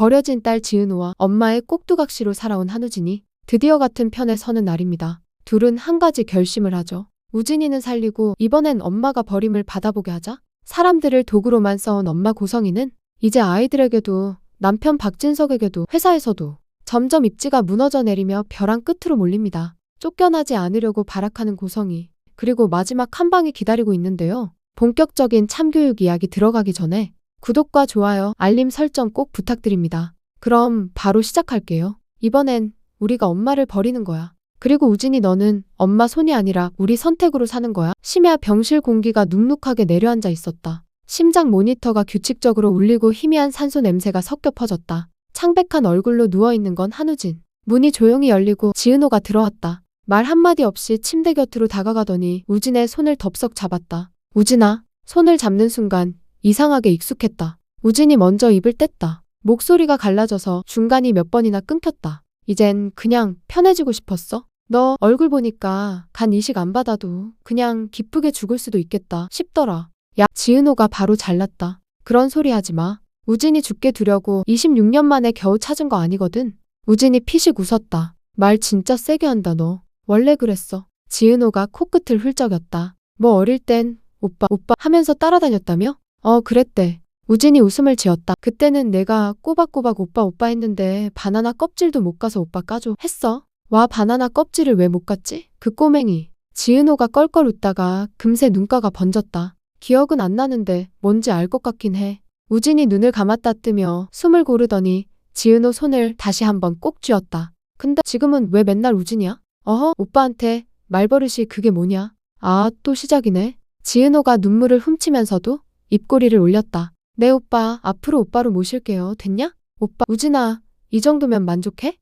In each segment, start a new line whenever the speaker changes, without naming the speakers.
버려진 딸 지은호와 엄마의 꼭두각시로 살아온 한우진이 드디어 같은 편에 서는 날입니다. 둘은 한 가지 결심을 하죠. 우진이는 살리고 이번엔 엄마가 버림을 받아보게 하자. 사람들을 도구로만 써온 엄마 고성이는 이제 아이들에게도 남편 박진석에게도 회사에서도 점점 입지가 무너져 내리며 벼랑 끝으로 몰립니다. 쫓겨나지 않으려고 발악하는 고성이 그리고 마지막 한 방이 기다리고 있는데요. 본격적인 참교육 이야기 들어가기 전에 구독과 좋아요, 알림 설정 꼭 부탁드립니다. 그럼 바로 시작할게요. 이번엔 우리가 엄마를 버리는 거야. 그리고 우진이 너는 엄마 손이 아니라 우리 선택으로 사는 거야. 심야 병실 공기가 눅눅하게 내려앉아 있었다. 심장 모니터가 규칙적으로 울리고 희미한 산소 냄새가 섞여 퍼졌다. 창백한 얼굴로 누워있는 건 한우진. 문이 조용히 열리고 지은호가 들어왔다. 말 한마디 없이 침대 곁으로 다가가더니 우진의 손을 덥석 잡았다. 우진아. 손을 잡는 순간 이상하게 익숙했다. 우진이 먼저 입을 뗐다. 목소리가 갈라져서 중간이 몇 번이나 끊겼다. 이젠 그냥 편해지고 싶었어. 너 얼굴 보니까 간 이식 안 받아도 그냥 기쁘게 죽을 수도 있겠다 싶더라. 야, 지은호가 바로 잘났다. 그런 소리 하지 마. 우진이 죽게 두려고 26년 만에 겨우 찾은 거 아니거든. 우진이 피식 웃었다. 말 진짜 세게 한다 너. 원래 그랬어. 지은호가 코끝을 훌쩍였다. 뭐 어릴 땐 오빠 하면서 따라다녔다며? 그랬대. 우진이 웃음을 지었다. 그때는 내가 꼬박꼬박 오빠 했는데 바나나 껍질도 못 가서 오빠 까줘 했어. 와, 바나나 껍질을 왜 못 갔지? 그 꼬맹이. 지은호가 껄껄 웃다가 금세 눈가가 번졌다. 기억은 안 나는데 뭔지 알 것 같긴 해. 우진이 눈을 감았다 뜨며 숨을 고르더니 지은호 손을 다시 한번 꼭 쥐었다. 근데 지금은 왜 맨날 우진이야? 오빠한테 말버릇이 그게 뭐냐? 아, 또 시작이네. 지은호가 눈물을 훔치면서도 입꼬리를 올렸다. 네 오빠, 앞으로 오빠로 모실게요. 됐냐? 오빠, 우진아, 이 정도면 만족해?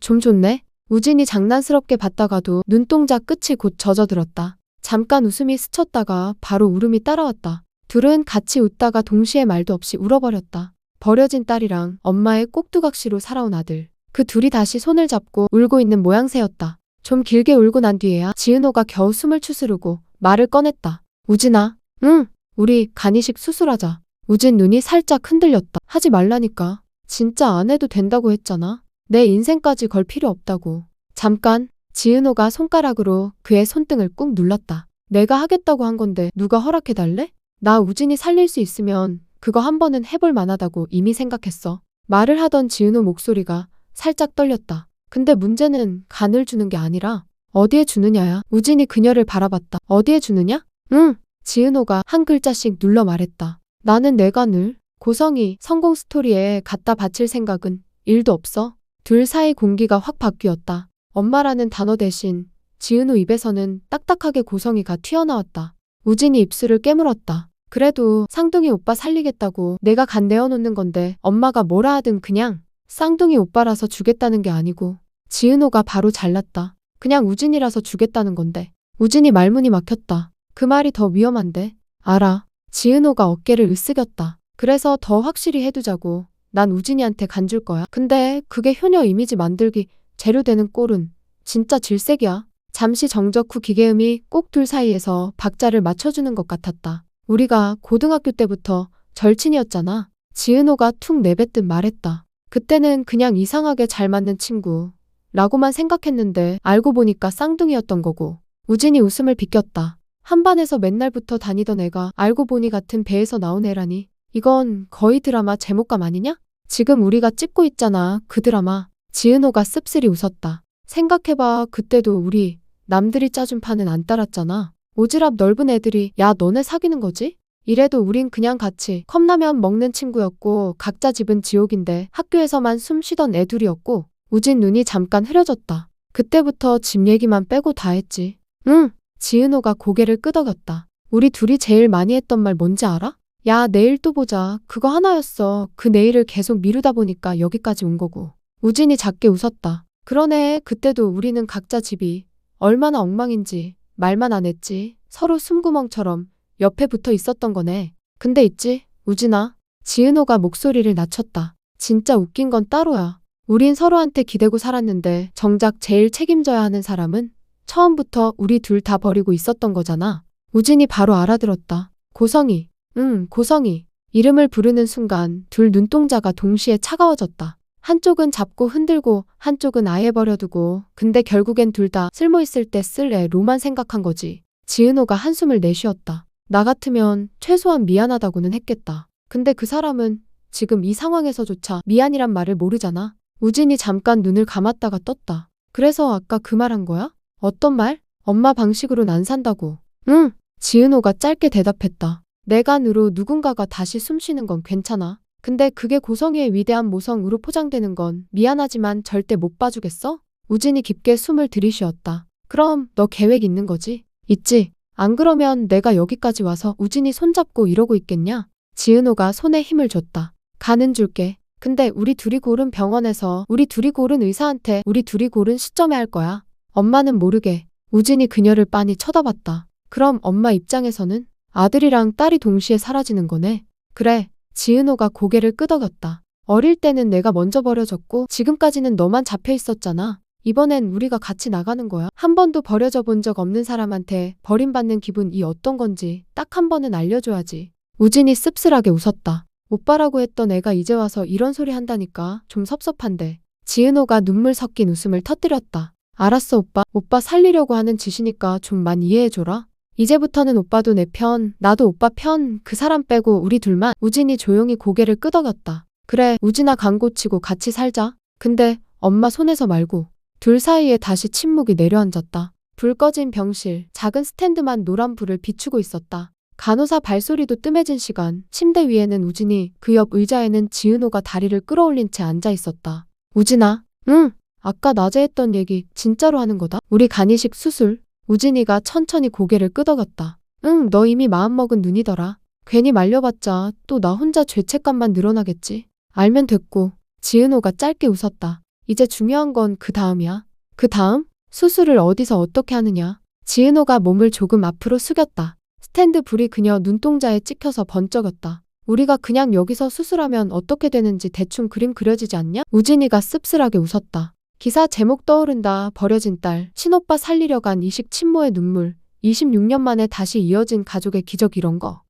좀 좋네. 우진이 장난스럽게 봤다가도 눈동자 끝이 곧 젖어들었다. 잠깐 웃음이 스쳤다가 바로 울음이 따라왔다. 둘은 같이 웃다가 동시에 말도 없이 울어버렸다. 버려진 딸이랑 엄마의 꼭두각시로 살아온 아들. 그 둘이 다시 손을 잡고 울고 있는 모양새였다. 좀 길게 울고 난 뒤에야 지은호가 겨우 숨을 추스르고 말을 꺼냈다. 우진아, 응, 우리 간이식 수술하자. 우진 눈이 살짝 흔들렸다. 하지 말라니까. 진짜 안 해도 된다고 했잖아. 내 인생까지 걸 필요 없다고. 잠깐. 지은호가 손가락으로 그의 손등을 꾹 눌렀다. 내가 하겠다고 한 건데 누가 허락해달래? 나 우진이 살릴 수 있으면 그거 한 번은 해볼 만하다고 이미 생각했어. 말을 하던 지은호 목소리가 살짝 떨렸다. 근데 문제는 간을 주는 게 아니라 어디에 주느냐야. 우진이 그녀를 바라봤다. 어디에 주느냐? 응. 지은호가 한 글자씩 눌러 말했다. 나는 내 간을 고성이 성공 스토리에 갖다 바칠 생각은 1도 없어. 둘 사이 공기가 확 바뀌었다. 엄마라는 단어 대신 지은호 입에서는 딱딱하게 고성이가 튀어나왔다. 우진이 입술을 깨물었다. 그래도 쌍둥이 오빠 살리겠다고 내가 간 내어놓는 건데 엄마가 뭐라 하든 그냥 쌍둥이 오빠라서 주겠다는 게 아니고. 지은호가 바로 잘났다. 그냥 우진이라서 주겠다는 건데. 우진이 말문이 막혔다. 그 말이 더 위험한데. 알아. 지은호가 어깨를 으쓱였다. 그래서 더 확실히 해두자고. 난 우진이한테 간 줄 거야. 근데 그게 효녀 이미지 만들기 재료 되는 꼴은 진짜 질색이야. 잠시 정적 후 기계음이 꼭 둘 사이에서 박자를 맞춰주는 것 같았다. 우리가 고등학교 때부터 절친이었잖아. 지은호가 툭 내뱉듯 말했다. 그때는 그냥 이상하게 잘 맞는 친구 라고만 생각했는데 알고 보니까 쌍둥이였던 거고. 우진이 웃음을 비꼈다. 한 반에서 맨날부터 다니던 애가 알고 보니 같은 배에서 나온 애라니. 이건 거의 드라마 제목감 아니냐? 지금 우리가 찍고 있잖아, 그 드라마. 지은호가 씁쓸히 웃었다. 생각해봐, 그때도 우리 남들이 짜준 판은 안 따랐잖아. 오지랖 넓은 애들이 야 너네 사귀는 거지? 이래도 우린 그냥 같이 컵라면 먹는 친구였고 각자 집은 지옥인데 학교에서만 숨 쉬던 애둘이었고. 우진 눈이 잠깐 흐려졌다. 그때부터 집 얘기만 빼고 다 했지. 응. 지은호가 고개를 끄덕였다. 우리 둘이 제일 많이 했던 말 뭔지 알아? 야 내일 또 보자. 그거 하나였어. 그 내일을 계속 미루다 보니까 여기까지 온 거고. 우진이 작게 웃었다. 그러네. 그때도 우리는 각자 집이 얼마나 엉망인지 말만 안 했지. 서로 숨구멍처럼 옆에 붙어 있었던 거네. 근데 있지, 우진아. 지은호가 목소리를 낮췄다. 진짜 웃긴 건 따로야. 우린 서로한테 기대고 살았는데 정작 제일 책임져야 하는 사람은 처음부터 우리 둘 다 버리고 있었던 거잖아. 우진이 바로 알아들었다. 고성이. 응, 고성이. 이름을 부르는 순간 둘 눈동자가 동시에 차가워졌다. 한쪽은 잡고 흔들고 한쪽은 아예 버려두고 근데 결국엔 둘 다 쓸모있을 때 쓸래로만 생각한 거지. 지은호가 한숨을 내쉬었다. 나 같으면 최소한 미안하다고는 했겠다. 근데 그 사람은 지금 이 상황에서조차 미안이란 말을 모르잖아. 우진이 잠깐 눈을 감았다가 떴다. 그래서 아까 그 말 한 거야? 어떤 말? 엄마 방식으로는 안 산다고. 응. 지은호가 짧게 대답했다. 내간으로 누군가가 다시 숨쉬는 건 괜찮아. 근데 그게 고성이의 위대한 모성으로 포장되는 건 미안하지만 절대 못 봐주겠어? 우진이 깊게 숨을 들이쉬었다. 그럼 너 계획 있는 거지? 있지. 안 그러면 내가 여기까지 와서 우진이 손잡고 이러고 있겠냐? 지은호가 손에 힘을 줬다. 가는 줄게. 근데 우리 둘이 고른 병원에서 우리 둘이 고른 의사한테 우리 둘이 고른 시점에 할 거야. 엄마는 모르게. 우진이 그녀를 빤히 쳐다봤다. 그럼 엄마 입장에서는 아들이랑 딸이 동시에 사라지는 거네. 그래. 지은호가 고개를 끄덕였다. 어릴 때는 내가 먼저 버려졌고 지금까지는 너만 잡혀 있었잖아. 이번엔 우리가 같이 나가는 거야. 한 번도 버려져 본 적 없는 사람한테 버림받는 기분이 어떤 건지 딱 한 번은 알려줘야지. 우진이 씁쓸하게 웃었다. 오빠라고 했던 애가 이제 와서 이런 소리 한다니까 좀 섭섭한데. 지은호가 눈물 섞인 웃음을 터뜨렸다. 알았어 오빠. 오빠 살리려고 하는 짓이니까 좀만 이해해줘라. 이제부터는 오빠도 내 편, 나도 오빠 편, 그 사람 빼고 우리 둘만. 우진이 조용히 고개를 끄덕였다. 그래, 우진아 광고 치고 같이 살자. 근데 엄마 손에서 말고. 둘 사이에 다시 침묵이 내려앉았다. 불 꺼진 병실, 작은 스탠드만 노란 불을 비추고 있었다. 간호사 발소리도 뜸해진 시간, 침대 위에는 우진이, 그 옆 의자에는 지은호가 다리를 끌어올린 채 앉아 있었다. 우진아, 응, 아까 낮에 했던 얘기 진짜로 하는 거다? 우리 간이식 수술. 우진이가 천천히 고개를 끄덕였다. 응, 너 이미 마음먹은 눈이더라. 괜히 말려봤자 또 나 혼자 죄책감만 늘어나겠지. 알면 됐고. 지은호가 짧게 웃었다. 이제 중요한 건 그 다음이야. 그 다음? 수술을 어디서 어떻게 하느냐. 지은호가 몸을 조금 앞으로 숙였다. 스탠드 불이 그녀 눈동자에 찍혀서 번쩍였다. 우리가 그냥 여기서 수술하면 어떻게 되는지 대충 그림 그려지지 않냐? 우진이가 씁쓸하게 웃었다. 기사 제목 떠오른다. 버려진 딸, 친오빠 살리려 간 이식 친모의 눈물, 26년 만에 다시 이어진 가족의 기적 이런 거.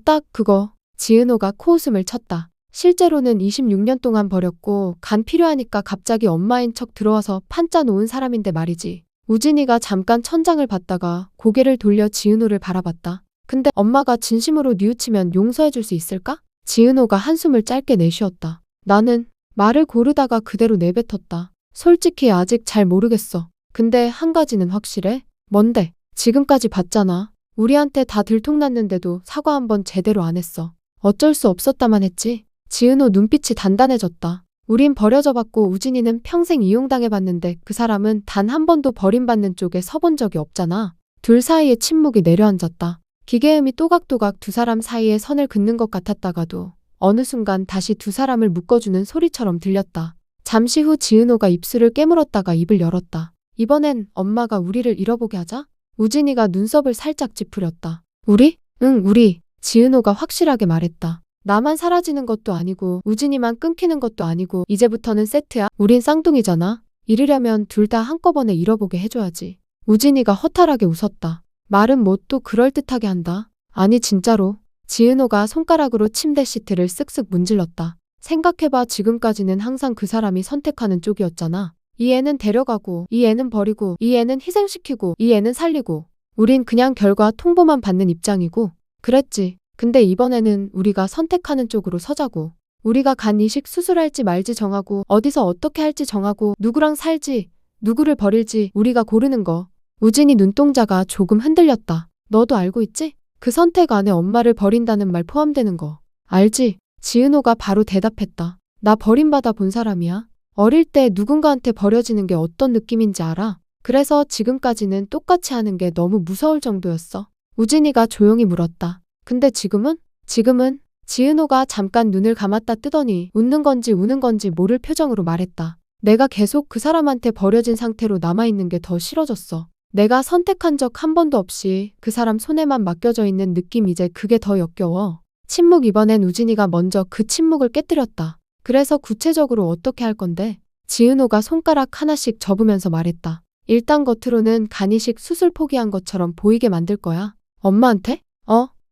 딱 그거. 지은호가 코웃음을 쳤다. 실제로는 26년 동안 버렸고 간 필요하니까 갑자기 엄마인 척 들어와서 판짜 놓은 사람인데 말이지. 우진이가 잠깐 천장을 봤다가 고개를 돌려 지은호를 바라봤다. 근데 엄마가 진심으로 뉘우치면 용서해줄 수 있을까? 지은호가 한숨을 짧게 내쉬었다. 나는 말을 고르다가 그대로 내뱉었다. 솔직히 아직 잘 모르겠어. 근데 한 가지는 확실해. 뭔데? 지금까지 봤잖아. 우리한테 다 들통났는데도 사과 한번 제대로 안 했어. 어쩔 수 없었다만 했지. 지은호 눈빛이 단단해졌다. 우린 버려져 봤고 우진이는 평생 이용당해봤는데 그 사람은 단 한 번도 버림받는 쪽에 서본 적이 없잖아. 둘 사이에 침묵이 내려앉았다. 기계음이 또각또각 두 사람 사이에 선을 긋는 것 같았다가도 어느 순간 다시 두 사람을 묶어주는 소리처럼 들렸다. 잠시 후 지은호가 입술을 깨물었다가 입을 열었다. 이번엔 엄마가 우리를 잃어보게 하자? 우진이가 눈썹을 살짝 찌푸렸다. 우리? 응, 우리. 지은호가 확실하게 말했다. 나만 사라지는 것도 아니고 우진이만 끊기는 것도 아니고 이제부터는 세트야. 우린 쌍둥이잖아. 잃으려면 둘 다 한꺼번에 잃어보게 해줘야지. 우진이가 허탈하게 웃었다. 말은 뭐 또 그럴듯하게 한다. 아니 진짜로. 지은호가 손가락으로 침대 시트를 쓱쓱 문질렀다. 생각해봐. 지금까지는 항상 그 사람이 선택하는 쪽이었잖아. 이 애는 데려가고 이 애는 버리고 이 애는 희생시키고 이 애는 살리고 우린 그냥 결과 통보만 받는 입장이고 그랬지. 근데 이번에는 우리가 선택하는 쪽으로 서자고. 우리가 간 이식 수술할지 말지 정하고 어디서 어떻게 할지 정하고 누구랑 살지 누구를 버릴지 우리가 고르는 거. 우진이 눈동자가 조금 흔들렸다. 너도 알고 있지? 그 선택 안에 엄마를 버린다는 말 포함되는 거. 알지? 지은호가 바로 대답했다. 나 버림받아 본 사람이야. 어릴 때 누군가한테 버려지는 게 어떤 느낌인지 알아. 그래서 지금까지는 똑같이 하는 게 너무 무서울 정도였어. 우진이가 조용히 물었다. 근데 지금은? 지금은? 지은호가 잠깐 눈을 감았다 뜨더니 웃는 건지 우는 건지 모를 표정으로 말했다. 내가 계속 그 사람한테 버려진 상태로 남아있는 게 더 싫어졌어. 내가 선택한 적 한 번도 없이 그 사람 손에만 맡겨져 있는 느낌 이제 그게 더 역겨워. 침묵. 이번엔 우진이가 먼저 그 침묵을 깨뜨렸다. 그래서 구체적으로 어떻게 할 건데? 지은호가 손가락 하나씩 접으면서 말했다. 일단 겉으로는 간이식 수술 포기한 것처럼 보이게 만들 거야. 엄마한테?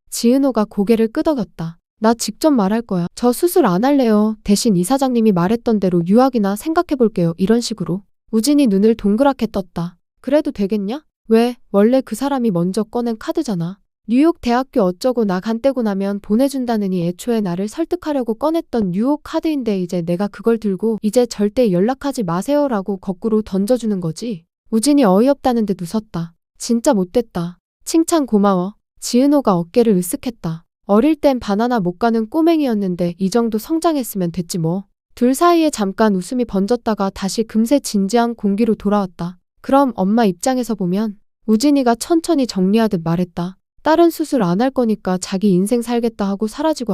지은호가 고개를 끄덕였다. 나 직접 말할 거야. 저 수술 안 할래요. 대신 이사장님이 말했던 대로 유학이나 생각해볼게요. 이런 식으로. 우진이 눈을 동그랗게 떴다. 그래도 되겠냐? 왜? 원래 그 사람이 먼저 꺼낸 카드잖아. 뉴욕 대학교 어쩌고 나 간 떼고 나면 보내준다느니 애초에 나를 설득하려고 꺼냈던 뉴욕 카드인데 이제 내가 그걸 들고 이제 절대 연락하지 마세요라고 거꾸로 던져주는 거지. 우진이 어이없다는 듯 웃었다. 진짜 못됐다. 칭찬 고마워. 지은호가 어깨를 으쓱했다. 어릴 땐 바나나 못 가는 꼬맹이였는데 이 정도 성장했으면 됐지 뭐. 둘 사이에 잠깐 웃음이 번졌다가 다시 금세 진지한 공기로 돌아왔다. 그럼 엄마 입장에서 보면 우진이가 천천히 정리하듯 말했다. 딸은 수술 안 할 거니까 자기 인생 살겠다 하고 사라지고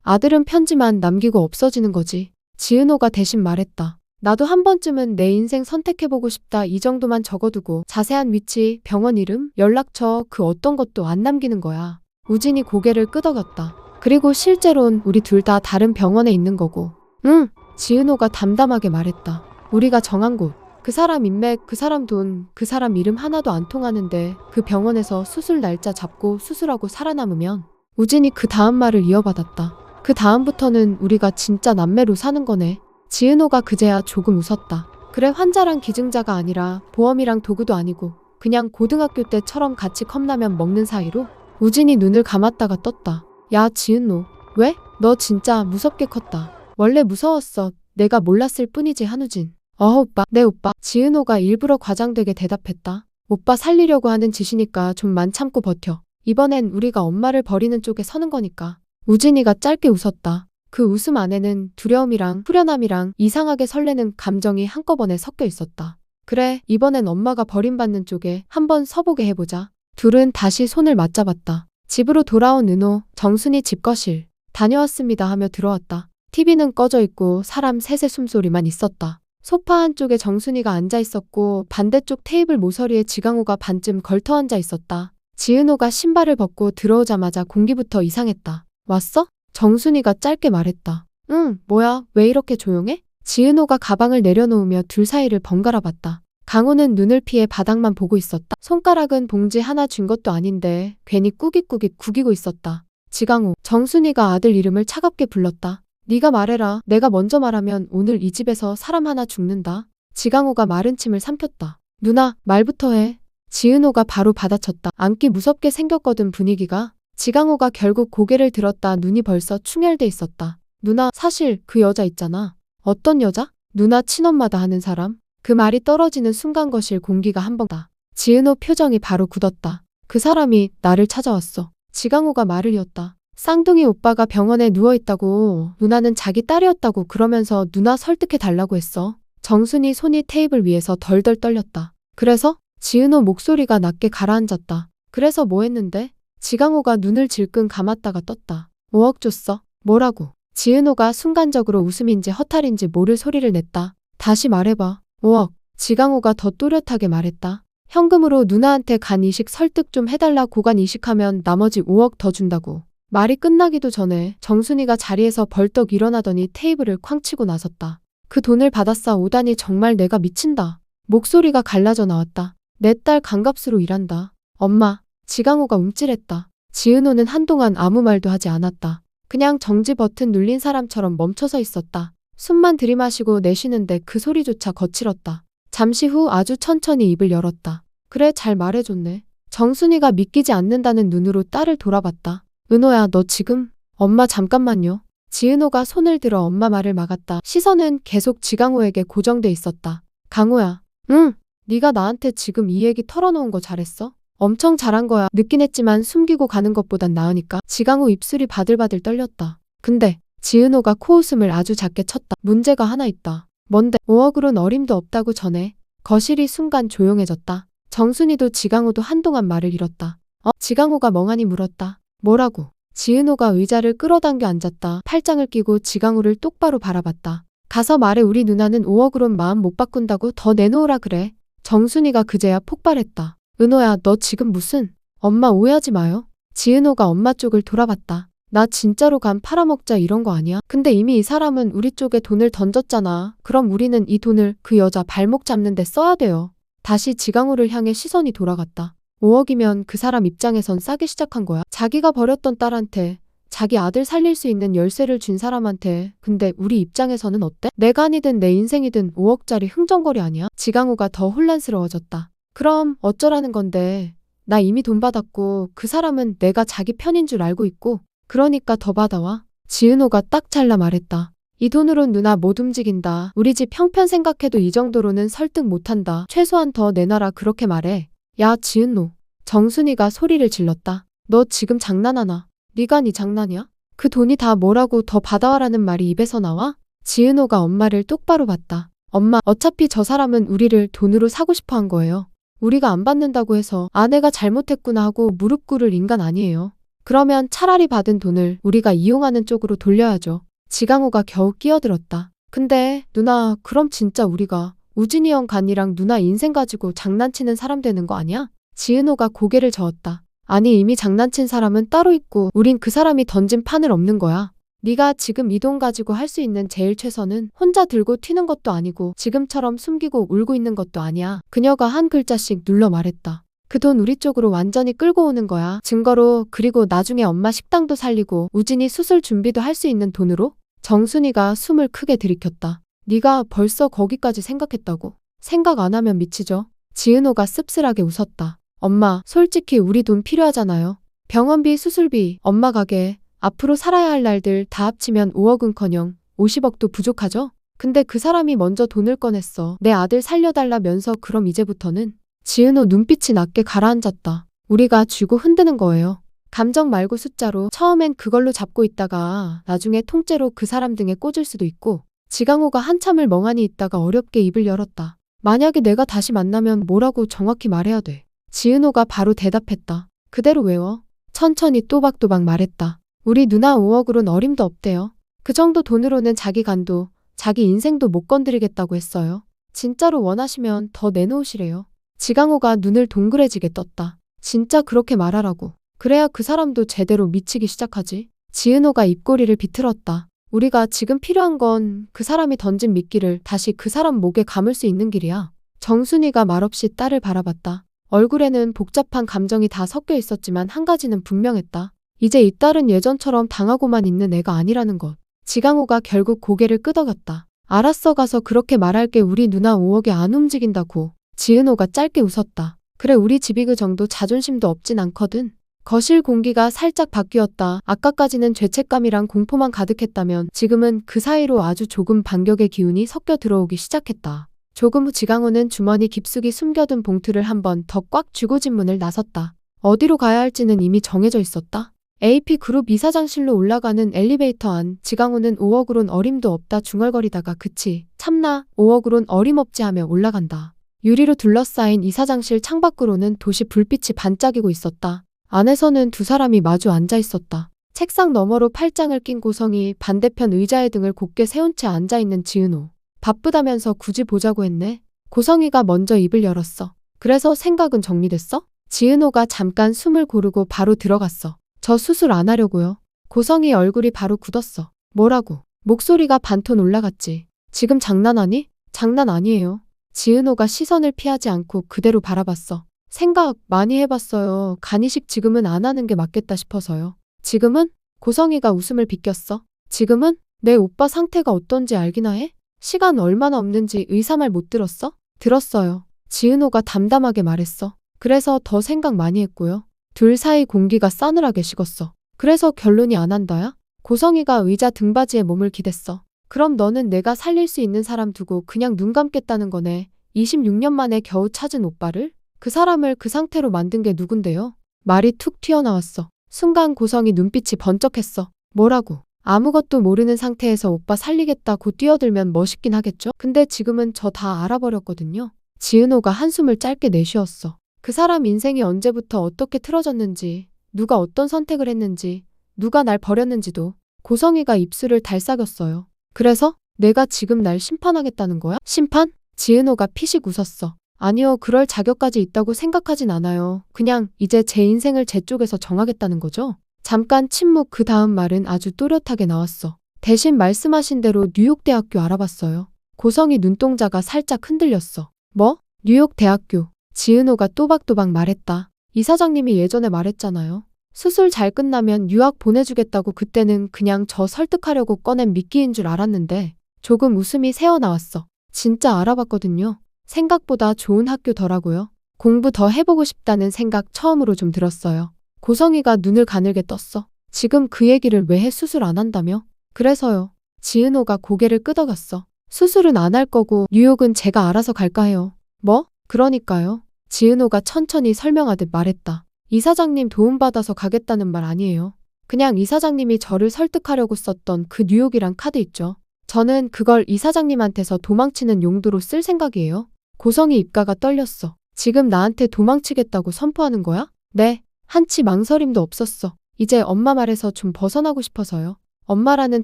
아들은 편지만 남기고 없어지는 거지. 지은호가 대신 말했다. 나도 한 번쯤은 내 인생 선택해보고 싶다. 이 정도만 적어두고 자세한 위치, 병원 이름, 연락처 그 어떤 것도 안 남기는 거야. 우진이 고개를 끄덕였다. 그리고 실제론 우리 둘 다 다른 병원에 있는 거고. 응, 지은호가 담담하게 말했다. 우리가 정한 곳. 그 사람 인맥, 그 사람 돈, 그 사람 이름 하나도 안 통하는데 그 병원에서 수술 날짜 잡고 수술하고 살아남으면 우진이 그 다음 말을 이어받았다. 그 다음부터는 우리가 진짜 남매로 사는 거네. 지은호가 그제야 조금 웃었다. 그래 환자랑 기증자가 아니라 보험이랑 도구도 아니고 그냥 고등학교 때처럼 같이 컵라면 먹는 사이로 우진이 눈을 감았다가 떴다. 야 지은호 왜? 너 진짜 무섭게 컸다. 원래 무서웠어. 내가 몰랐을 뿐이지 한우진. 오빠, 네 오빠. 지은호가 일부러 과장되게 대답했다. 오빠 살리려고 하는 짓이니까 좀만 참고 버텨. 이번엔 우리가 엄마를 버리는 쪽에 서는 거니까. 우진이가 짧게 웃었다. 그 웃음 안에는 두려움이랑 후련함이랑 이상하게 설레는 감정이 한꺼번에 섞여 있었다. 그래, 이번엔 엄마가 버림받는 쪽에 한번 서보게 해보자. 둘은 다시 손을 맞잡았다. 집으로 돌아온 은호, 정순이 집 거실. 다녀왔습니다 하며 들어왔다. TV는 꺼져 있고 사람 셋의 숨소리만 있었다. 소파 한쪽에 정순이가 앉아 있었고 반대쪽 테이블 모서리에 지강호가 반쯤 걸터 앉아 있었다. 지은호가 신발을 벗고 들어오자마자 공기부터 이상했다. 왔어? 정순이가 짧게 말했다. 응, 뭐야, 왜 이렇게 조용해? 지은호가 가방을 내려놓으며 둘 사이를 번갈아 봤다. 강호는 눈을 피해 바닥만 보고 있었다. 손가락은 봉지 하나 쥔 것도 아닌데 괜히 꾸깃꾸깃 구기고 있었다. 지강호, 정순이가 아들 이름을 차갑게 불렀다. 네가 말해라. 내가 먼저 말하면 오늘 이 집에서 사람 하나 죽는다. 지강호가 마른 침을 삼켰다. 누나, 말부터 해. 지은호가 바로 받아쳤다. 앉기 무섭게 생겼거든 분위기가. 지강호가 결국 고개를 들었다. 눈이 벌써 충혈돼 있었다. 누나, 사실 그 여자 있잖아. 어떤 여자? 누나 친엄마다 하는 사람? 그 말이 떨어지는 순간 거실 공기가 한번다. 지은호 표정이 바로 굳었다. 그 사람이 나를 찾아왔어. 지강호가 말을 이었다. 쌍둥이 오빠가 병원에 누워있다고 누나는 자기 딸이었다고 그러면서 누나 설득해 달라고 했어. 정순이 손이 테이블 위에서 덜덜 떨렸다. 그래서? 지은호 목소리가 낮게 가라앉았다. 그래서 뭐 했는데? 지강호가 눈을 질끈 감았다가 떴다. 5억 줬어. 뭐라고? 지은호가 순간적으로 웃음인지 허탈인지 모를 소리를 냈다. 다시 말해봐. 5억. 지강호가 더 또렷하게 말했다. 현금으로 누나한테 간 이식 설득 좀 해달라. 고간 이식하면 나머지 5억 더 준다고. 말이 끝나기도 전에 정순이가 자리에서 벌떡 일어나더니 테이블을 쾅 치고 나섰다. 그 돈을 받아싸 오다니 정말 내가 미친다. 목소리가 갈라져 나왔다. 내 딸 강갑수로 일한다. 엄마. 지강호가 움찔했다. 지은호는 한동안 아무 말도 하지 않았다. 그냥 정지 버튼 눌린 사람처럼 멈춰서 있었다. 숨만 들이마시고 내쉬는데 그 소리조차 거칠었다. 잠시 후 아주 천천히 입을 열었다. 그래, 잘 말해줬네. 정순이가 믿기지 않는다는 눈으로 딸을 돌아봤다. 은호야, 너 지금? 엄마 잠깐만요. 지은호가 손을 들어 엄마 말을 막았다. 시선은 계속 지강호에게 고정돼 있었다. 강호야. 응. 네가 나한테 지금 이 얘기 털어놓은 거 잘했어? 엄청 잘한 거야. 늦긴 했지만 숨기고 가는 것보단 나으니까. 지강호 입술이 바들바들 떨렸다. 근데 지은호가 코웃음을 아주 작게 쳤다. 문제가 하나 있다. 뭔데? 5억으론 어림도 없다고 전해. 거실이 순간 조용해졌다. 정순이도 지강호도 한동안 말을 잃었다. 지강호가 멍하니 물었다. 뭐라고? 지은호가 의자를 끌어당겨 앉았다. 팔짱을 끼고 지강호를 똑바로 바라봤다. 가서 말해. 우리 누나는 5억으론 마음 못 바꾼다고. 더 내놓으라 그래. 정순이가 그제야 폭발했다. 은호야, 너 지금 무슨? 엄마 오해하지 마요. 지은호가 엄마 쪽을 돌아봤다. 나 진짜로 간 팔아먹자 이런 거 아니야? 근데 이미 이 사람은 우리 쪽에 돈을 던졌잖아. 그럼 우리는 이 돈을 그 여자 발목 잡는 데 써야 돼요. 다시 지강호를 향해 시선이 돌아갔다. 5억이면 그 사람 입장에선 싸기 시작한 거야. 자기가 버렸던 딸한테 자기 아들 살릴 수 있는 열쇠를 준 사람한테. 근데 우리 입장에서는 어때? 내가 아니든 내 인생이든 5억짜리 흥정거리 아니야? 지강호가 더 혼란스러워졌다. 그럼 어쩌라는 건데. 나 이미 돈 받았고 그 사람은 내가 자기 편인 줄 알고 있고 그러니까 더 받아와. 지은호가 딱 잘라 말했다. 이 돈으로 누나 못 움직인다. 우리 집 형편 생각해도 이 정도로는 설득 못한다. 최소한 더 내놔라 그렇게 말해. 야 지은호. 정순이가 소리를 질렀다. 너 지금 장난하나? 네가 네 장난이야? 그 돈이 다 뭐라고 더 받아와라는 말이 입에서 나와? 지은호가 엄마를 똑바로 봤다. 엄마, 어차피 저 사람은 우리를 돈으로 사고 싶어 한 거예요. 우리가 안 받는다고 해서 아내가 잘못했구나 하고 무릎 꿇을 인간 아니에요. 그러면 차라리 받은 돈을 우리가 이용하는 쪽으로 돌려야죠. 지강호가 겨우 끼어들었다. 근데 누나, 그럼 진짜 우리가 우진이 형 간이랑 누나 인생 가지고 장난치는 사람 되는 거 아니야? 지은호가 고개를 저었다. 아니 이미 장난친 사람은 따로 있고 우린 그 사람이 던진 판을 엎는 거야. 네가 지금 이 돈 가지고 할 수 있는 제일 최선은 혼자 들고 튀는 것도 아니고 지금처럼 숨기고 울고 있는 것도 아니야. 그녀가 한 글자씩 눌러 말했다. 그 돈 우리 쪽으로 완전히 끌고 오는 거야. 증거로. 그리고 나중에 엄마 식당도 살리고 우진이 수술 준비도 할 수 있는 돈으로. 정순이가 숨을 크게 들이켰다. 네가 벌써 거기까지 생각했다고? 생각 안 하면 미치죠. 지은호가 씁쓸하게 웃었다. 엄마, 솔직히 우리 돈 필요하잖아요. 병원비, 수술비, 엄마 가게, 앞으로 살아야 할 날들 다 합치면 5억은커녕 50억도 부족하죠? 근데 그 사람이 먼저 돈을 꺼냈어. 내 아들 살려달라면서. 그럼 이제부터는. 지은호 눈빛이 낮게 가라앉았다. 우리가 쥐고 흔드는 거예요. 감정 말고 숫자로. 처음엔 그걸로 잡고 있다가 나중에 통째로 그 사람 등에 꽂을 수도 있고. 지강호가 한참을 멍하니 있다가 어렵게 입을 열었다. 만약에 내가 다시 만나면 뭐라고 정확히 말해야 돼? 지은호가 바로 대답했다. 그대로 외워. 천천히 또박또박 말했다. 우리 누나 5억으론 어림도 없대요. 그 정도 돈으로는 자기 간도, 자기 인생도 못 건드리겠다고 했어요. 진짜로 원하시면 더 내놓으시래요. 지강호가 눈을 동그래지게 떴다. 진짜 그렇게 말하라고. 그래야 그 사람도 제대로 미치기 시작하지. 지은호가 입꼬리를 비틀었다. 우리가 지금 필요한 건 그 사람이 던진 미끼를 다시 그 사람 목에 감을 수 있는 길이야. 정순이가 말없이 딸을 바라봤다. 얼굴에는 복잡한 감정이 다 섞여 있었지만 한 가지는 분명했다. 이제 이 딸은 예전처럼 당하고만 있는 애가 아니라는 것. 지강호가 결국 고개를 끄덕였다. 알았어, 가서 그렇게 말할게. 우리 누나 5억에 안 움직인다고. 지은호가 짧게 웃었다. 그래, 우리 집이 그 정도 자존심도 없진 않거든. 거실 공기가 살짝 바뀌었다. 아까까지는 죄책감이랑 공포만 가득했다면 지금은 그 사이로 아주 조금 반격의 기운이 섞여 들어오기 시작했다. 조금 후 지강호는 주머니 깊숙이 숨겨둔 봉투를 한 번 더 꽉 쥐고 집문을 나섰다. 어디로 가야 할지는 이미 정해져 있었다. AP그룹 이사장실로 올라가는 엘리베이터 안. 지강호는 5억으론 어림도 없다 중얼거리다가 그치, 참나, 5억으론 어림없지 하며 올라간다. 유리로 둘러싸인 이사장실 창밖으로는 도시 불빛이 반짝이고 있었다. 안에서는 두 사람이 마주 앉아 있었다. 책상 너머로 팔짱을 낀 고성이, 반대편 의자에 등을 곧게 세운 채 앉아있는 지은호. 바쁘다면서 굳이 보자고 했네. 고성이가 먼저 입을 열었어. 그래서 생각은 정리됐어? 지은호가 잠깐 숨을 고르고 바로 들어갔어. 저 수술 안 하려고요. 고성이 얼굴이 바로 굳었어. 뭐라고? 목소리가 반톤 올라갔지. 지금 장난하니? 장난 아니에요. 지은호가 시선을 피하지 않고 그대로 바라봤어. 생각 많이 해봤어요. 간이식 지금은 안 하는 게 맞겠다 싶어서요. 지금은? 고성이가 웃음을 비꼈어. 지금은? 내 오빠 상태가 어떤지 알기나 해? 시간 얼마나 없는지 의사 말 못 들었어? 들었어요. 지은호가 담담하게 말했어. 그래서 더 생각 많이 했고요. 둘 사이 공기가 싸늘하게 식었어. 그래서 결론이 안 한다야? 고성이가 의자 등받이에 몸을 기댔어. 그럼 너는 내가 살릴 수 있는 사람 두고 그냥 눈 감겠다는 거네. 26년 만에 겨우 찾은 오빠를? 그 사람을 그 상태로 만든 게 누군데요? 말이 툭 튀어나왔어. 순간 고성이 눈빛이 번쩍했어. 뭐라고? 아무것도 모르는 상태에서 오빠 살리겠다고 뛰어들면 멋있긴 하겠죠? 근데 지금은 저 다 알아버렸거든요. 지은호가 한숨을 짧게 내쉬었어. 그 사람 인생이 언제부터 어떻게 틀어졌는지, 누가 어떤 선택을 했는지, 누가 날 버렸는지도. 고성이가 입술을 달싹였어요. 그래서? 내가 지금 날 심판하겠다는 거야? 심판? 지은호가 피식 웃었어. 아니요, 그럴 자격까지 있다고 생각하진 않아요. 그냥 이제 제 인생을 제 쪽에서 정하겠다는 거죠? 잠깐 침묵. 그 다음 말은 아주 또렷하게 나왔어. 대신 말씀하신 대로 뉴욕대학교 알아봤어요. 고성이 눈동자가 살짝 흔들렸어. 뭐? 뉴욕대학교. 지은호가 또박또박 말했다. 이사장님이 예전에 말했잖아요. 수술 잘 끝나면 유학 보내주겠다고 그때는 그냥 저 설득하려고 꺼낸 미끼인 줄 알았는데 조금 웃음이 새어나왔어. 진짜 알아봤거든요. 생각보다 좋은 학교더라고요. 공부 더 해보고 싶다는 생각 처음으로 좀 들었어요. 고성이가 눈을 가늘게 떴어. 지금 그 얘기를 왜 해? 수술 안 한다며? 그래서요. 지은호가 고개를 끄덕였어. 수술은 안 할 거고 뉴욕은 제가 알아서 갈까 해요. 뭐? 그러니까요. 지은호가 천천히 설명하듯 말했다. 이사장님 도움받아서 가겠다는 말 아니에요. 그냥 이사장님이 저를 설득하려고 썼던 그 뉴욕이란 카드 있죠. 저는 그걸 이사장님한테서 도망치는 용도로 쓸 생각이에요. 고성이 입가가 떨렸어. 지금 나한테 도망치겠다고 선포하는 거야? 네. 한치 망설임도 없었어. 이제 엄마 말에서 좀 벗어나고 싶어서요. 엄마라는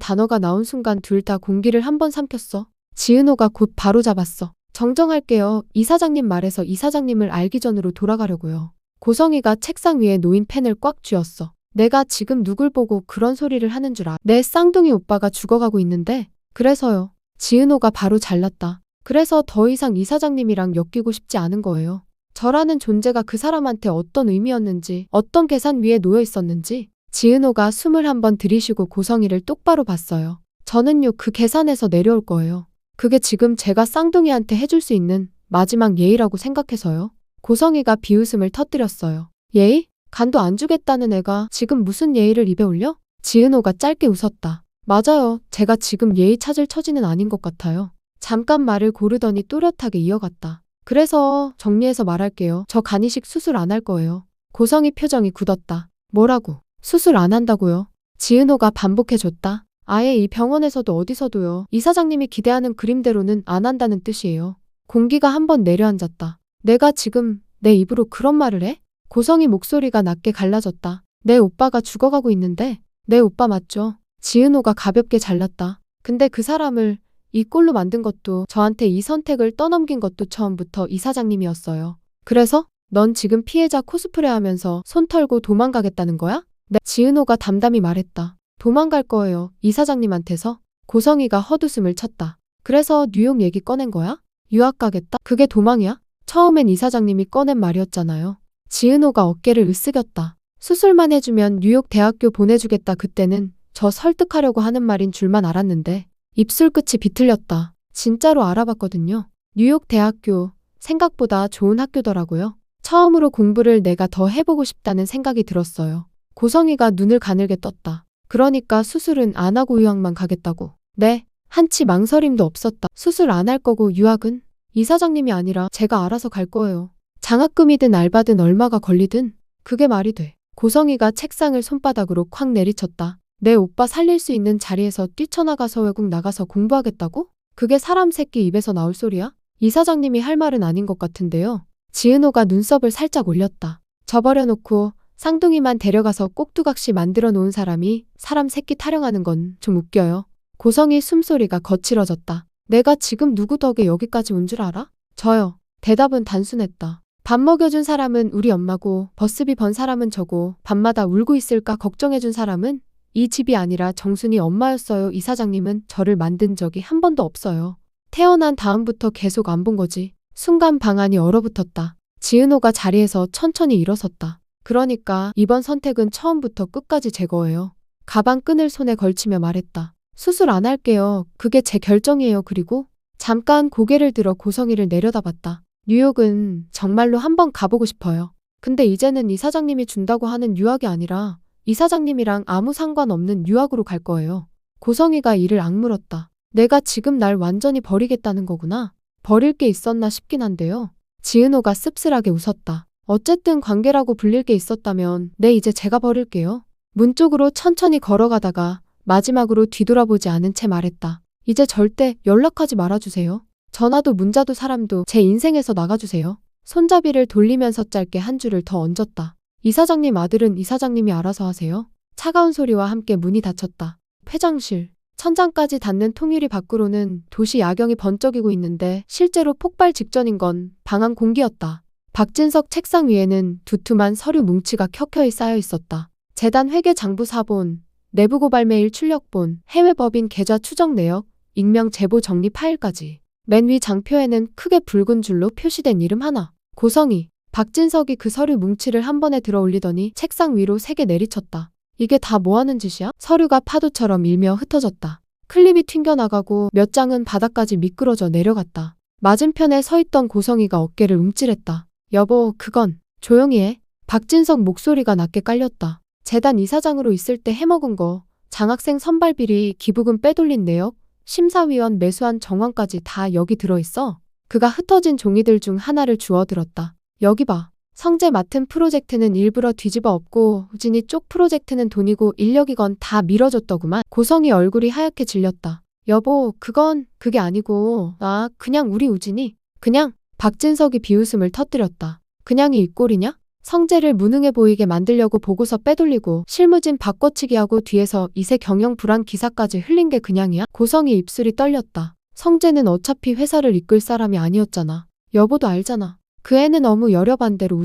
단어가 나온 순간 둘 다 공기를 한번 삼켰어. 지은호가 곧 바로 잡았어. 정정할게요. 이사장님 말에서 이사장님을 알기 전으로 돌아가려고요. 고성이가 책상 위에 놓인 펜을 꽉 쥐었어. 내가 지금 누굴 보고 그런 소리를 하는 줄 알아? 내 쌍둥이 오빠가 죽어가고 있는데. 그래서요. 지은호가 바로 잘났다. 그래서 더 이상 이사장님이랑 엮이고 싶지 않은 거예요. 저라는 존재가 그 사람한테 어떤 의미였는지, 어떤 계산 위에 놓여 있었는지. 지은호가 숨을 한번 들이쉬고 고성이를 똑바로 봤어요. 저는요, 그 계산에서 내려올 거예요. 그게 지금 제가 쌍둥이한테 해줄 수 있는 마지막 예의라고 생각해서요. 고성이가 비웃음을 터뜨렸어요. 예의? 간도 안 주겠다는 애가 지금 무슨 예의를 입에 올려? 지은호가 짧게 웃었다. 맞아요. 제가 지금 예의 찾을 처지는 아닌 것 같아요. 잠깐 말을 고르더니 또렷하게 이어갔다. 그래서 정리해서 말할게요. 저 간이식 수술 안 할 거예요. 고성이 표정이 굳었다. 뭐라고? 수술 안 한다고요? 지은호가 반복해줬다. 아예 이 병원에서도 어디서도요. 이사장님이 기대하는 그림대로는 안 한다는 뜻이에요. 공기가 한번 내려앉았다. 내가 지금 내 입으로 그런 말을 해? 고성이 목소리가 낮게 갈라졌다. 내 오빠가 죽어가고 있는데 내 오빠 맞죠? 지은호가 가볍게 잘랐다. 근데 그 사람을 이 꼴로 만든 것도 저한테 이 선택을 떠넘긴 것도 처음부터 이사장님이었어요. 그래서 넌 지금 피해자 코스프레 하면서 손 털고 도망가겠다는 거야? 네. 지은호가 담담히 말했다. 도망갈 거예요. 이사장님한테서. 고성이가 헛웃음을 쳤다. 그래서 뉴욕 얘기 꺼낸 거야? 유학 가겠다? 그게 도망이야? 처음엔 이사장님이 꺼낸 말이었잖아요. 지은호가 어깨를 으쓱였다. 수술만 해주면 뉴욕 대학교 보내주겠다. 그때는 저 설득하려고 하는 말인 줄만 알았는데 입술 끝이 비틀렸다. 진짜로 알아봤거든요. 뉴욕 대학교 생각보다 좋은 학교더라고요. 처음으로 공부를 내가 더 해보고 싶다는 생각이 들었어요. 고성이가 눈을 가늘게 떴다. 그러니까 수술은 안 하고 유학만 가겠다고. 네. 한치 망설임도 없었다. 수술 안 할 거고 유학은? 이사장님이 아니라 제가 알아서 갈 거예요. 장학금이든 알바든 얼마가 걸리든 그게 말이 돼. 고성이가 책상을 손바닥으로 콱 내리쳤다. 내 오빠 살릴 수 있는 자리에서 뛰쳐나가서 외국 나가서 공부하겠다고? 그게 사람 새끼 입에서 나올 소리야? 이사장님이 할 말은 아닌 것 같은데요. 지은호가 눈썹을 살짝 올렸다. 저버려놓고 쌍둥이만 데려가서 꼭두각시 만들어 놓은 사람이 사람 새끼 타령하는 건 좀 웃겨요. 고성이 숨소리가 거칠어졌다. 내가 지금 누구 덕에 여기까지 온 줄 알아? 저요. 대답은 단순했다. 밥 먹여준 사람은 우리 엄마고 버스비 번 사람은 저고 밤마다 울고 있을까 걱정해준 사람은 이 집이 아니라 정순이 엄마였어요. 이사장님은 저를 만든 적이 한 번도 없어요. 태어난 다음부터 계속 안 본 거지. 순간 방안이 얼어붙었다. 지은호가 자리에서 천천히 일어섰다. 그러니까 이번 선택은 처음부터 끝까지 제 거예요. 가방 끈을 손에 걸치며 말했다. 수술 안 할게요. 그게 제 결정이에요. 그리고 잠깐 고개를 들어 고성이를 내려다봤다. 뉴욕은 정말로 한번 가보고 싶어요. 근데 이제는 이사장님이 준다고 하는 유학이 아니라 이사장님이랑 아무 상관없는 유학으로 갈 거예요. 고성이가 이를 악물었다. 내가 지금 날 완전히 버리겠다는 거구나. 버릴 게 있었나 싶긴 한데요. 지은호가 씁쓸하게 웃었다. 어쨌든 관계라고 불릴 게 있었다면 네 이제 제가 버릴게요. 문 쪽으로 천천히 걸어가다가 마지막으로 뒤돌아보지 않은 채 말했다. 이제 절대 연락하지 말아주세요. 전화도 문자도 사람도 제 인생에서 나가주세요. 손잡이를 돌리면서 짧게 한 줄을 더 얹었다. 이사장님 아들은 이사장님이 알아서 하세요. 차가운 소리와 함께 문이 닫혔다. 회장실. 천장까지 닿는 통유리 밖으로는 도시 야경이 번쩍이고 있는데 실제로 폭발 직전인 건 방한 공기였다. 박진석 책상 위에는 두툼한 서류 뭉치가 켜켜이 쌓여 있었다. 재단 회계 장부 사본, 내부 고발 메일 출력본, 해외 법인 계좌 추적 내역, 익명 제보 정리 파일까지. 맨 위 장표에는 크게 붉은 줄로 표시된 이름 하나. 고성이. 박진석이 그 서류 뭉치를 한 번에 들어 올리더니 책상 위로 3개 내리쳤다. 이게 다 뭐 하는 짓이야? 서류가 파도처럼 일며 흩어졌다. 클립이 튕겨나가고 몇 장은 바닥까지 미끄러져 내려갔다. 맞은편에 서 있던 고성이가 어깨를 움찔했다. 여보, 그건 조용히 해. 박진석 목소리가 낮게 깔렸다. 재단 이사장으로 있을 때 해먹은 거, 장학생 선발비리, 기부금 빼돌린 내역, 심사위원 매수한 정황까지 다 여기 들어있어. 그가 흩어진 종이들 중 하나를 주워들었다. 여기 봐. 성재 맡은 프로젝트는 일부러 뒤집어 엎고 우진이 쪽 프로젝트는 돈이고 인력이건 다 밀어줬더구만. 고성이 얼굴이 하얗게 질렸다. 여보, 그게 아니고 그냥 우리 우진이 그냥. 박진석이 비웃음을 터뜨렸다. 그냥이 이 꼴이냐? 성재를 무능해 보이게 만들려고 보고서 빼돌리고 실무진 바꿔치기하고 뒤에서 이세 경영 불안 기사까지 흘린 게 그냥이야? 고성이 입술이 떨렸다. 성재는 어차피 회사를 이끌 사람이 아니었잖아. 여보도 알잖아. 그 애는 너무 열여반대로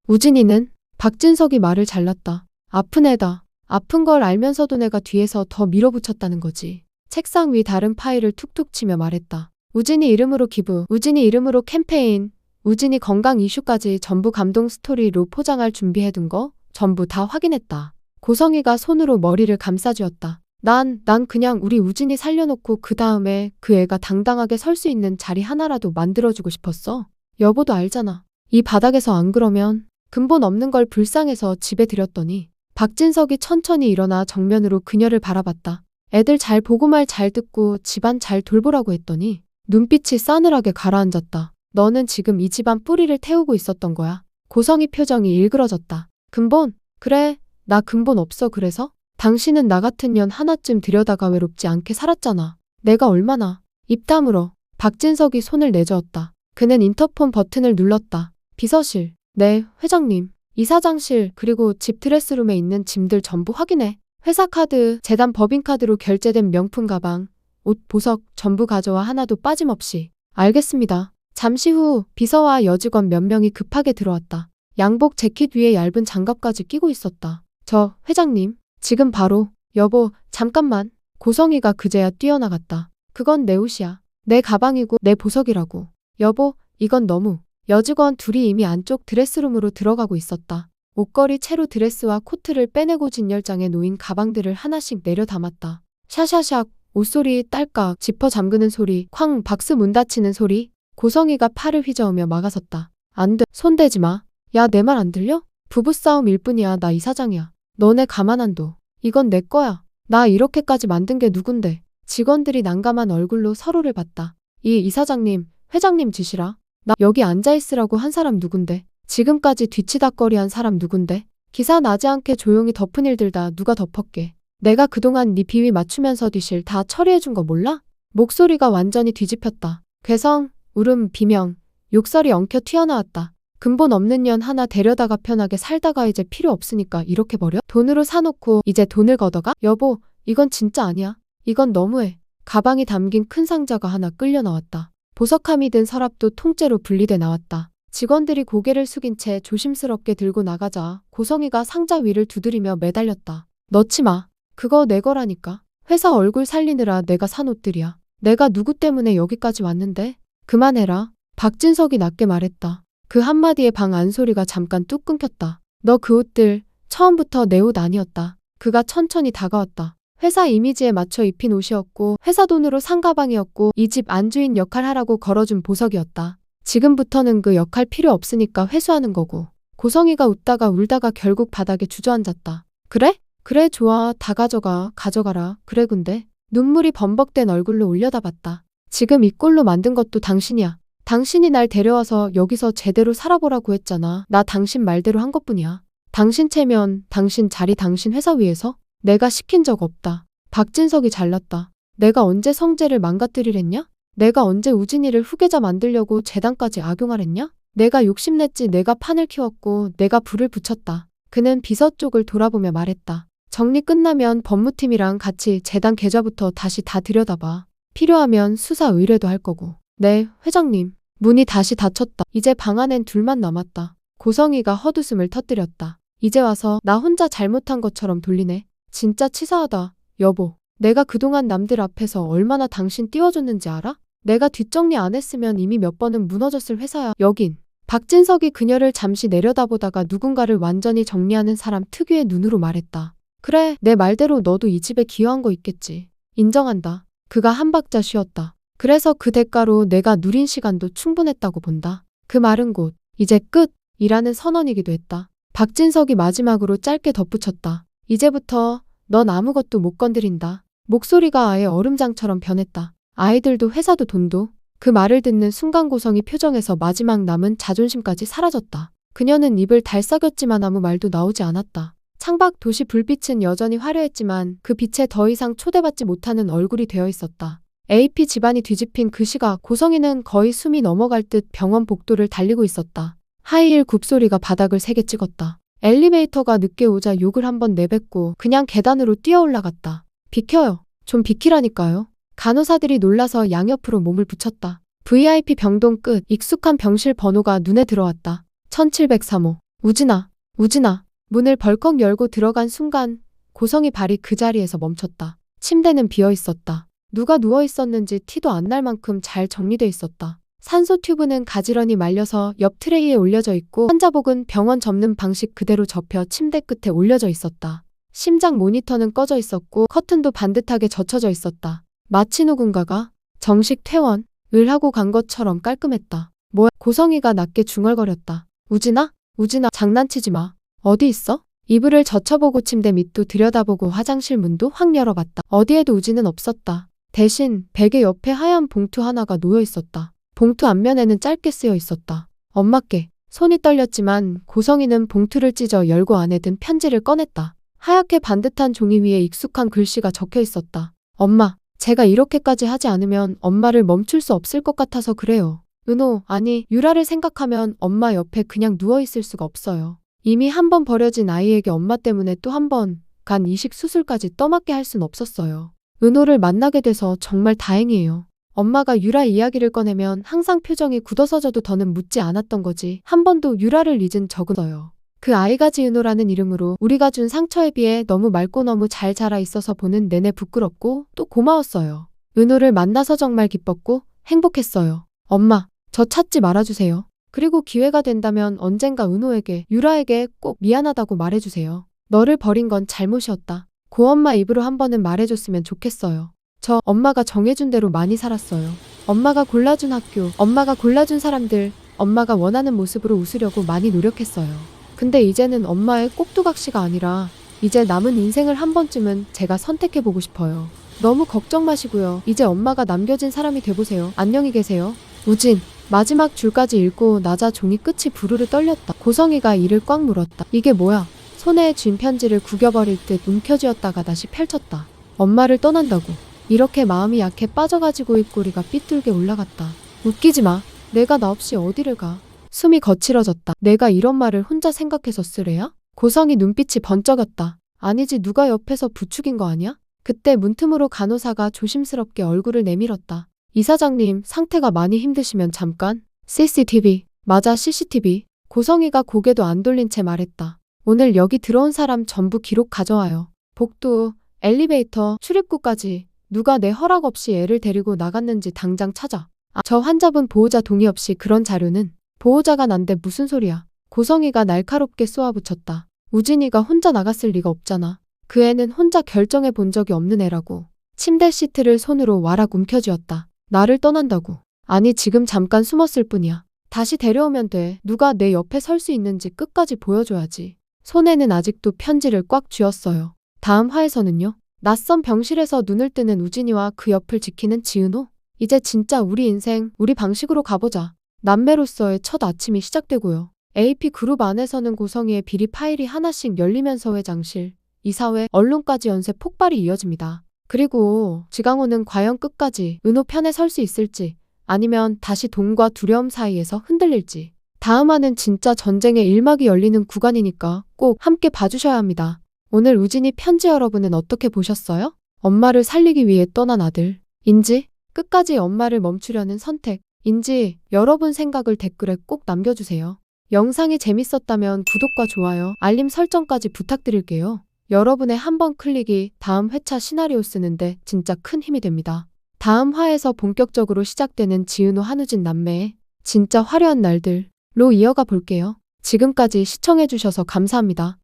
우진이는 박진석이 말을 잘랐다. 아픈 애다. 아픈 걸 알면서도 내가 뒤에서 더 밀어붙였다는 거지. 책상 위 다른 파일을 툭툭 치며 말했다. 우진이 이름으로 기부, 우진이 이름으로 캠페인, 우진이 건강 이슈까지 전부 감동 스토리로 포장할 준비해둔 거 전부 다 확인했다. 고성이가 손으로 머리를 감싸주었다. 난 그냥 우리 우진이 살려놓고 그 다음에 그 애가 당당하게 설 수 있는 자리 하나라도 만들어주고 싶었어. 여보도 알잖아. 이 바닥에서 안 그러면 근본 없는 걸 불쌍해서 집에 들였더니. 박진석이 천천히 일어나 정면으로 그녀를 바라봤다. 애들 잘 보고 말 잘 듣고 집안 잘 돌보라고 했더니 눈빛이 싸늘하게 가라앉았다. 너는 지금 이 집안 뿌리를 태우고 있었던 거야. 고성이 표정이 일그러졌다. 근본? 그래, 나 근본 없어. 그래서? 당신은 나 같은 년 하나쯤 들여다가 외롭지 않게 살았잖아. 내가 얼마나. 입 다물어. 박진석이 손을 내저었다. 그는 인터폰 버튼을 눌렀다. 비서실. 네, 회장님. 이사장실 그리고 집 드레스룸에 있는 짐들 전부 확인해. 회사 카드, 재단 법인카드로 결제된 명품 가방, 옷, 보석 전부 가져와. 하나도 빠짐없이. 알겠습니다. 잠시 후 비서와 여직원 몇 명이 급하게 들어왔다. 양복 재킷 위에 얇은 장갑까지 끼고 있었다. 저 회장님, 지금 바로. 여보, 잠깐만. 고성이가 그제야 뛰어나갔다. 그건 내 옷이야. 내 가방이고 내 보석이라고. 여보, 이건 너무. 여직원 둘이 이미 안쪽 드레스룸으로 들어가고 있었다. 옷걸이 채로 드레스와 코트를 빼내고 진열장에 놓인 가방들을 하나씩 내려 담았다. 샤샤샥, 옷소리 딸깍, 지퍼 잠그는 소리, 쾅, 박스 문 닫히는 소리. 고성이가 팔을 휘저으며 막아섰다. 안 돼, 손 대지 마. 야, 내 말 안 들려? 부부싸움일 뿐이야. 나 이사장이야. 너네 가만 안 둬. 이건 내 거야. 나 이렇게까지 만든 게 누군데. 직원들이 난감한 얼굴로 서로를 봤다. 이 이사장님, 회장님 짓이라. 나 여기 앉아있으라고 한 사람 누군데. 지금까지 뒤치다꺼리한 사람 누군데. 기사 나지 않게 조용히 덮은 일들 다 누가 덮었게. 내가 그동안 네 비위 맞추면서 뒤실 다 처리해준 거 몰라? 목소리가 완전히 뒤집혔다. 괴성, 울음, 비명, 욕설이 엉켜 튀어나왔다. 근본 없는 년 하나 데려다가 편하게 살다가 이제 필요 없으니까 이렇게 버려? 돈으로 사놓고 이제 돈을 걷어가? 여보, 이건 진짜 아니야. 이건 너무해. 가방이 담긴 큰 상자가 하나 끌려 나왔다. 보석함이 든 서랍도 통째로 분리돼 나왔다. 직원들이 고개를 숙인 채 조심스럽게 들고 나가자 고성이가 상자 위를 두드리며 매달렸다. 넣지 마. 그거 내 거라니까. 회사 얼굴 살리느라 내가 산 옷들이야. 내가 누구 때문에 여기까지 왔는데? 그만해라. 박진석이 낮게 말했다. 그 한마디에 방 안 소리가 잠깐 뚝 끊겼다. 너 그 옷들 처음부터 내 옷 아니었다. 그가 천천히 다가왔다. 회사 이미지에 맞춰 입힌 옷이었고 회사 돈으로 산 가방이었고 이 집 안주인 역할 하라고 걸어준 보석이었다. 지금부터는 그 역할 필요 없으니까 회수하는 거고. 고성이가 웃다가 울다가 결국 바닥에 주저앉았다. 그래? 그래 좋아. 다 가져가라. 그래 근데. 눈물이 범벅된 얼굴로 올려다봤다. 지금 이 꼴로 만든 것도 당신이야. 당신이 날 데려와서 여기서 제대로 살아보라고 했잖아. 나 당신 말대로 한 것뿐이야. 당신 체면, 당신 자리, 당신 회사 위에서 내가 시킨 적 없다. 박진석이 잘났다. 내가 언제 성재를 망가뜨리랬냐? 내가 언제 우진이를 후계자 만들려고 재단까지 악용하랬냐? 내가 욕심냈지. 내가 판을 키웠고 내가 불을 붙였다. 그는 비서 쪽을 돌아보며 말했다. 정리 끝나면 법무팀이랑 같이 재단 계좌부터 다시 다 들여다봐. 필요하면 수사 의뢰도 할 거고. 네, 회장님. 문이 다시 닫혔다. 이제 방 안엔 둘만 남았다. 고성이가 헛웃음을 터뜨렸다. 이제 와서 나 혼자 잘못한 것처럼 돌리네. 진짜 치사하다. 여보, 내가 그동안 남들 앞에서 얼마나 당신 띄워줬는지 알아? 내가 뒷정리 안 했으면 이미 몇 번은 무너졌을 회사야. 여긴 박진석이 그녀를 잠시 내려다보다가 누군가를 완전히 정리하는 사람 특유의 눈으로 말했다. 그래, 내 말대로 너도 이 집에 기여한 거 있겠지. 인정한다. 그가 한 박자 쉬었다. 그래서 그 대가로 내가 누린 시간도 충분했다고 본다. 그 말은 곧 이제 끝이라는 선언이기도 했다. 박진석이 마지막으로 짧게 덧붙였다. 이제부터 넌 아무것도 못 건드린다. 목소리가 아예 얼음장처럼 변했다. 아이들도 회사도 돈도. 그 말을 듣는 순간 고성이 표정에서 마지막 남은 자존심까지 사라졌다. 그녀는 입을 달싹였지만 아무 말도 나오지 않았다. 창밖 도시 불빛은 여전히 화려했지만 그 빛에 더 이상 초대받지 못하는 얼굴이 되어 있었다. AP 집안이 뒤집힌 그 시각 고성이는 거의 숨이 넘어갈 듯 병원 복도를 달리고 있었다. 하이힐 굽소리가 바닥을 세게 찍었다. 엘리베이터가 늦게 오자 욕을 한번 내뱉고 그냥 계단으로 뛰어 올라갔다. 비켜요. 좀 비키라니까요. 간호사들이 놀라서 양옆으로 몸을 붙였다. VIP 병동 끝 익숙한 병실 번호가 눈에 들어왔다. 1703호. 우진아. 문을 벌컥 열고 들어간 순간 고성이 발이 그 자리에서 멈췄다. 침대는 비어 있었다. 누가 누워 있었는지 티도 안 날 만큼 잘 정리돼 있었다. 산소 튜브는 가지런히 말려서 옆 트레이에 올려져 있고 환자복은 병원 접는 방식 그대로 접혀 침대 끝에 올려져 있었다. 심장 모니터는 꺼져 있었고 커튼도 반듯하게 젖혀져 있었다. 마치 누군가가 정식 퇴원을 하고 간 것처럼 깔끔했다. 뭐야? 고성이가 낮게 중얼거렸다. 우진아, 장난치지 마. 어디 있어? 이불을 젖혀보고 침대 밑도 들여다보고 화장실 문도 확 열어봤다. 어디에도 우진은 없었다. 대신 베개 옆에 하얀 봉투 하나가 놓여 있었다. 봉투 앞면에는 짧게 쓰여 있었다. 엄마께. 손이 떨렸지만 고성이는 봉투를 찢어 열고 안에 든 편지를 꺼냈다. 하얗게 반듯한 종이 위에 익숙한 글씨가 적혀 있었다. 엄마, 제가 이렇게까지 하지 않으면 엄마를 멈출 수 없을 것 같아서 그래요. 은호, 아니, 유라를 생각하면 엄마 옆에 그냥 누워있을 수가 없어요. 이미 한 번 버려진 아이에게 엄마 때문에 또 한 번 간 이식 수술까지 떠맡게 할 순 없었어요. 은호를 만나게 돼서 정말 다행이에요. 엄마가 유라 이야기를 꺼내면 항상 표정이 굳어서져도 더는 묻지 않았던 거지 한 번도 유라를 잊은 적은 없어요. 그 아이가 지은호라는 이름으로 우리가 준 상처에 비해 너무 맑고 너무 잘 자라 있어서 보는 내내 부끄럽고 또 고마웠어요. 은호를 만나서 정말 기뻤고 행복했어요. 엄마, 저 찾지 말아주세요. 그리고 기회가 된다면 언젠가 은호에게, 유라에게 꼭 미안하다고 말해주세요. 너를 버린 건 잘못이었다. 고엄마 입으로 한 번은 말해줬으면 좋겠어요. 저 엄마가 정해준 대로 많이 살았어요. 엄마가 골라준 학교, 엄마가 골라준 사람들, 엄마가 원하는 모습으로 웃으려고 많이 노력했어요. 근데 이제는 엄마의 꼭두각시가 아니라 이제 남은 인생을 한 번쯤은 제가 선택해보고 싶어요. 너무 걱정 마시고요. 이제 엄마가 남겨진 사람이 돼보세요. 안녕히 계세요. 우진. 마지막 줄까지 읽고 나자 종이 끝이 부르르 떨렸다. 고성이가 이를 꽉 물었다. 이게 뭐야? 손에 쥔 편지를 구겨버릴 듯 움켜쥐었다가 다시 펼쳤다. 엄마를 떠난다고. 이렇게 마음이 약해 빠져가지고 입꼬리가 삐뚤게 올라갔다. 웃기지 마. 내가 나 없이 어디를 가. 숨이 거칠어졌다. 내가 이런 말을 혼자 생각해서 쓰래야? 고성이 눈빛이 번쩍였다. 아니지, 누가 옆에서 부추긴 거 아니야? 그때 문틈으로 간호사가 조심스럽게 얼굴을 내밀었다. 이사장님, 상태가 많이 힘드시면 잠깐. CCTV. 맞아, CCTV. 고성이가 고개도 안 돌린 채 말했다. 오늘 여기 들어온 사람 전부 기록 가져와요. 복도, 엘리베이터, 출입구까지. 누가 내 허락 없이 애를 데리고 나갔는지 당장 찾아. 저 환자분 보호자 동의 없이 그런 자료는. 보호자가 난데 무슨 소리야. 고성이가 날카롭게 쏘아붙였다. 우진이가 혼자 나갔을 리가 없잖아. 그 애는 혼자 결정해 본 적이 없는 애라고. 침대 시트를 손으로 와락 움켜쥐었다. 나를 떠난다고. 아니, 지금 잠깐 숨었을 뿐이야. 다시 데려오면 돼. 누가 내 옆에 설 수 있는지 끝까지 보여줘야지. 손에는 아직도 편지를 꽉 쥐었어요. 다음 화에서는요. 낯선 병실에서 눈을 뜨는 우진이와 그 옆을 지키는 지은호. 이제 진짜 우리 인생, 우리 방식으로 가보자. 남매로서의 첫 아침이 시작되고요. AP 그룹 안에서는 고성이의 비리 파일이 하나씩 열리면서 회장실, 이사회, 언론까지 연쇄 폭발이 이어집니다. 그리고 지강호는 과연 끝까지 은호 편에 설 수 있을지 아니면 다시 돈과 두려움 사이에서 흔들릴지. 다음 화는 진짜 전쟁의 일막이 열리는 구간이니까 꼭 함께 봐주셔야 합니다. 오늘 우진이 편지 여러분은 어떻게 보셨어요? 엄마를 살리기 위해 떠난 아들 인지 끝까지 엄마를 멈추려는 선택 인지 여러분 생각을 댓글에 꼭 남겨주세요. 영상이 재밌었다면 구독과 좋아요, 알림 설정까지 부탁드릴게요. 여러분의 한 번 클릭이 다음 회차 시나리오 쓰는데 진짜 큰 힘이 됩니다. 다음 화에서 본격적으로 시작되는 지은호 한우진 남매의 진짜 화려한 날들. 로 이어가 볼게요. 지금까지 시청해주셔서 감사합니다.